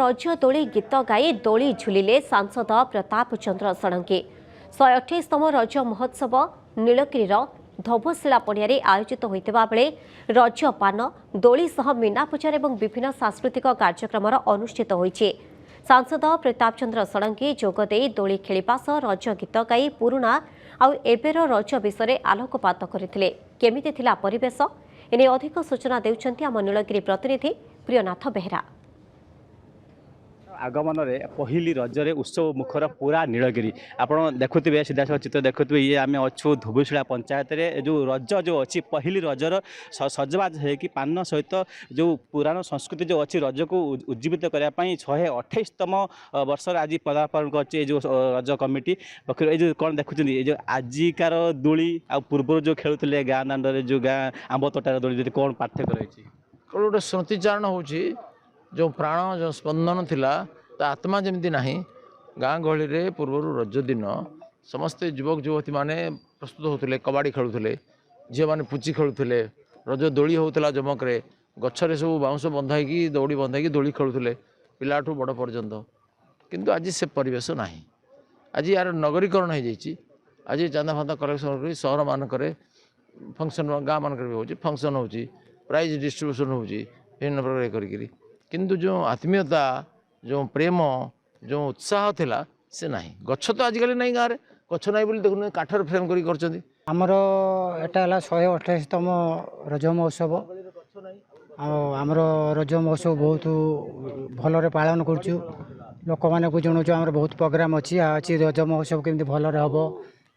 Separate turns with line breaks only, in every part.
रज दोली गीत गाई दोली झुलिले सांसद प्रताप चंद्र षडंगी 128तम रज महोत्सव नीलगिरीर धोबशिला पड़ियारे आयोजित होता बेले रज पान दोली सह मीना बजार और विभिन्न सांस्कृतिक कार्यक्रम अनुष्ठित होइछि। सांसद प्रताप चंद्र षडंगी जोगदे दोली खेलिबा सह रज गीत गाई पुराणा आउ एबेर रज विषय आलोकपात करथिले। केमिति थिला परिवेश एने अधिक सूचना देउछन्ति आम नीलगिरी प्रतिनिधि प्रियनाथ बेहरा।
आगमन में पहली रजरे उत्सव मुखर पूरा नीलगिरी आप देखुए सीधा चित्र देखुए ये आम अच्छु धोबशिला पंचायत रे जो रज जो अच्छी पहली रजर सजबाज है कि पान सहित जो पुराण संस्कृति जो अच्छी रज को उज्जीवित करने 128तम वर्ष आज पदार्पण कर जो रज कमिटी पक्ष जो कौन देखुं ये जो आजिकार दोली आ पूर्व जो खेलुले गाँ दाण्ड जो गाँ आंब तोटार दोली कौन पार्थक्य रही
गोटे स्मृतिचारण हो जो प्राण जो स्पंदन थिला तो आत्मा जमती ना गाँ गहली रे पूर्व रज दिन समस्ते युवक युवती माने प्रस्तुत होते कबाड़ी खेलुले झील मैंने पुची खेलुले रज दोली होता जमक गचरे सब बाउंश बंधाई दौड़ी बंधाई दोली खेलुले पिलाठू बड़ पर्यंत किंतु आज से परिवेश ना आज यार नगरीकरण हो जाइए। आज चांदा फांदा कलेक्शन कर सहर मानक फंक्शन गाँ मानक भी हो फंक्शन हो प्राइज डिस्ट्रीब्यूशन हो विभिन्न प्रकार करी किंतु जो आत्मीयता जो प्रेम जो उत्साह थिला से नहीं गछ तो आजिकल नहीं गाँव में गछ ना बोली देखुन काठर फ्रेम
आमर एटा 128तम रज महोत्सव आमर रज महोत्सव बहुत भल पालन करुँ लोक मैंने जनाऊँ आम बहुत प्रोग्राम अच्छी रज महोत्सव केमी भल हम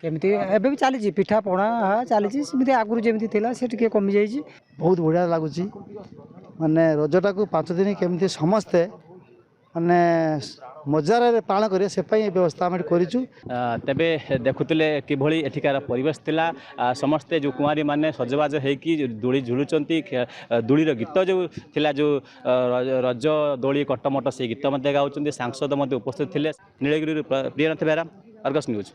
केमी एवं भी चली पिठा पणा चली आगुरी जमी से कमी जा
बहुत बढ़िया लगुच माने रजटा को 5 दिन केमती समस्ते माने मजार पालन करें से व्यवस्था आम करूँ।
तेबे देखुले किभली एठिकार परिवेश थिला समस्ते जो कुआरी माने सजबाज होगी दोली झुलुचंती दोलीर गीत जो थिला जो रज दोली कटमट से गीत गाँव सांसद उपस्थित थे। Nilgiri Priyanath Behera, Argus news.